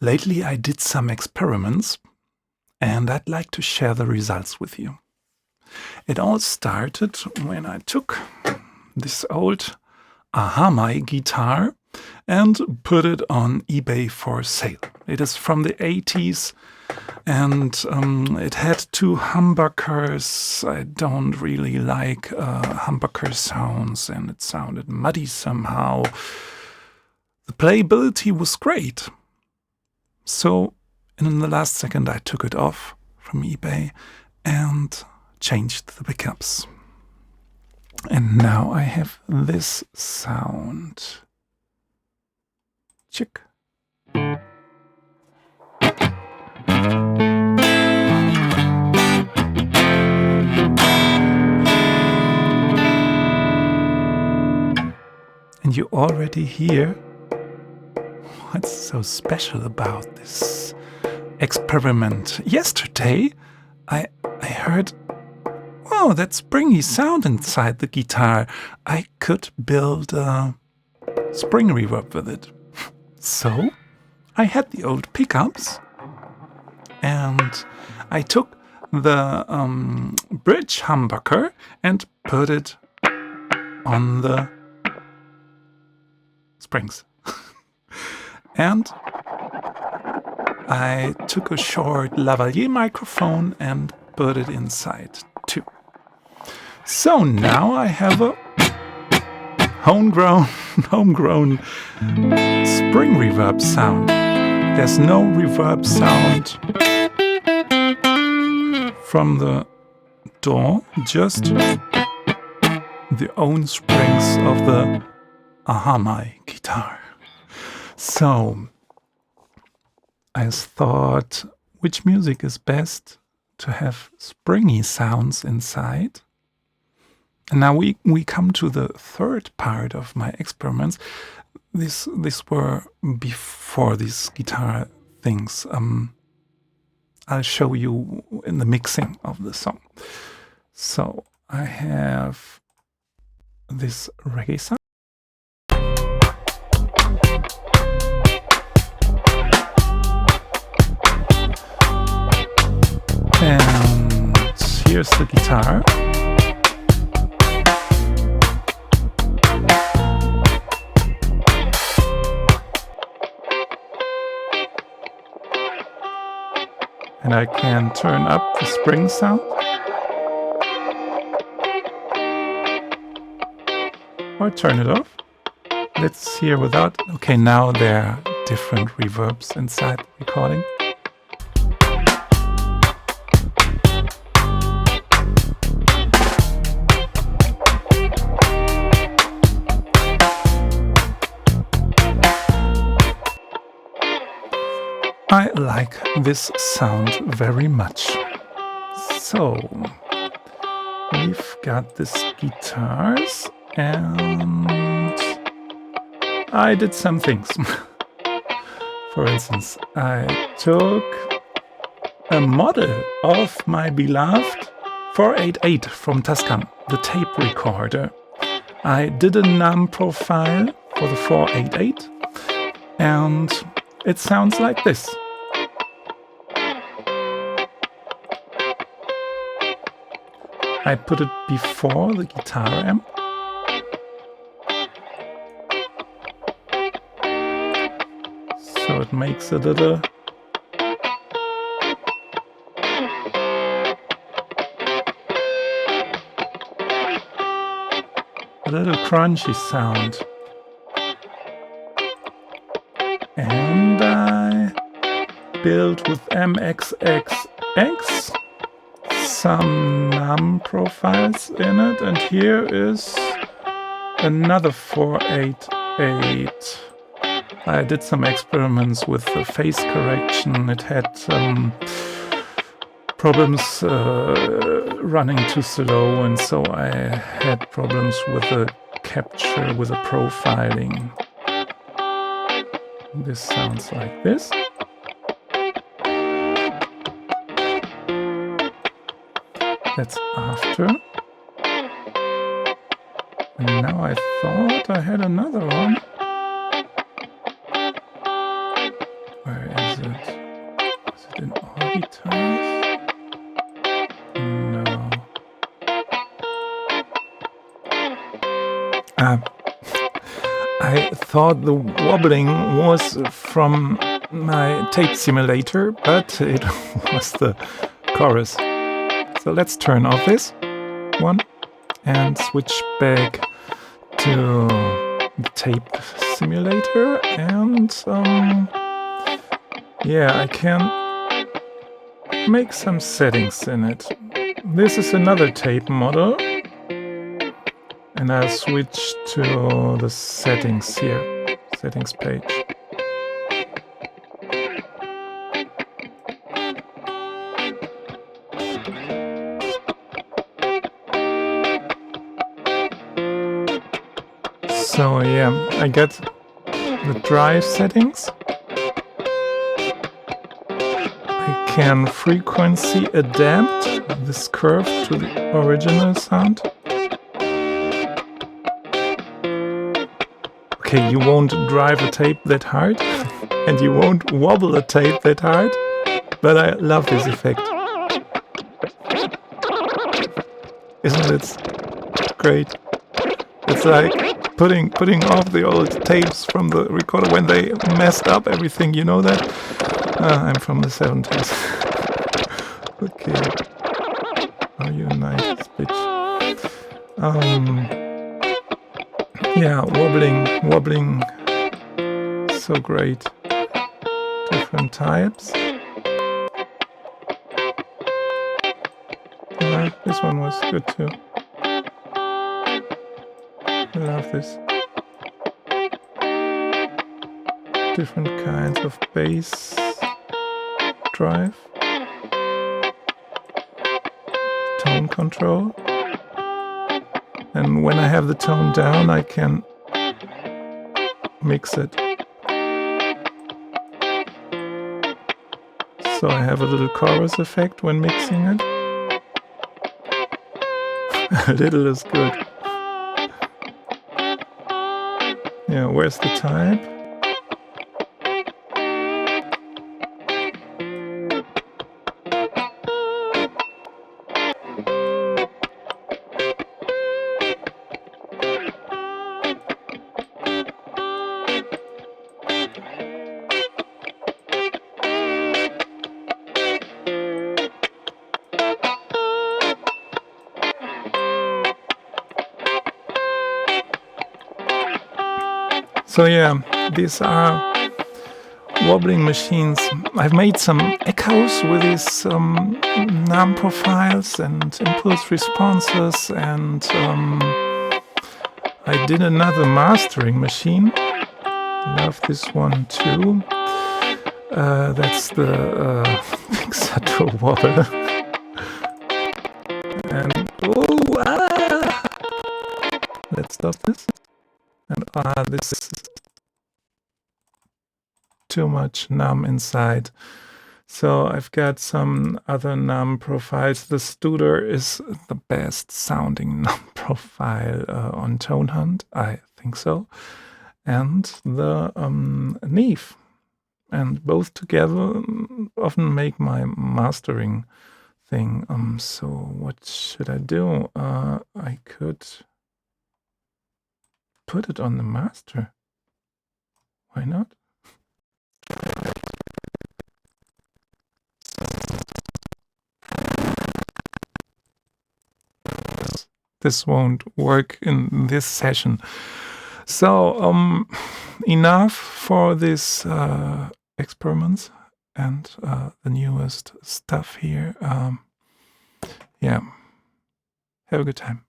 Lately I did some experiments and I'd like to share the results with you. It all started when I took this old Ahamai guitar and put it on eBay for sale. It is from the 80s and it had two humbuckers. I don't really like humbucker sounds and it sounded muddy somehow. The playability was great. So in the last second I took it off from eBay and changed the pickups. And now I have this sound. Chick. And you already hear what's so special about this experiment. Yesterday I heard, oh, that springy sound inside the guitar. I could build a spring reverb with it. So I had the old pickups and I took the bridge humbucker and put it on the springs. And I took a short lavalier microphone and put it inside too. So now I have a homegrown spring reverb sound. There's no reverb sound from the door, just the own springs of the Ahamai guitar. So I thought, which music is best to have springy sounds inside? And now we come to the third part of my experiments. These were before these guitar things. I'll show you in the mixing of the song. So I have this reggae sound. And here's the guitar. And I can turn up the spring sound. Or turn it off. Let's hear without. Okay, now there are different reverbs inside the recording. I like this sound very much. So we've got these guitars and I did some things. For instance, I took a model of my beloved 488 from Tascam, the tape recorder. I did a num profile for the 488 and it sounds like this. I put it before the guitar amp. So it makes a little crunchy sound. And I built with MXXX some num profiles in it, and here is another 488. I did some experiments with the phase correction. It had some problems running too slow, and so I had problems with the capture, with the profiling. This sounds like this. That's after. And now I thought I had another one. Where is guitars. No. I thought the wobbling was from my tape simulator, but it was the chorus. So let's turn off this one and switch back to the tape simulator, and yeah, I can make some settings in it. This is another tape model, and I'll switch to the settings here, settings page. So yeah, I get the drive settings. I can frequency adapt this curve to the original sound. Okay, you won't drive a tape that hard, and you won't wobble a tape that hard, but I love this effect. Isn't it great? It's like putting off the old tapes from the recorder when they messed up everything, you know that? I'm from the 70s. Okay. Are you nice, bitch? Yeah, wobbling, so great. Different types. Yeah, this one was good too. I love this. Different kinds of bass drive. Tone control. And when I have the tone down, I can mix it. So I have a little chorus effect when mixing it. A little is good. Yeah, where's the type? So yeah, these are wobbling machines. I've made some echoes with these NAM profiles and impulse responses, and I did another mastering machine. Love this one too. That's the Mixato wobble. And let's stop this. And this is too much NAM inside. So I've got some other NAM profiles. The Studer is the best sounding NAM profile on Tone Hunt, I think so. And the Neve. And both together often make my mastering thing. So what should I do? I could put it on the master. Why not? This won't work in this session. So enough for these experiments and the newest stuff here. Yeah, have a good time.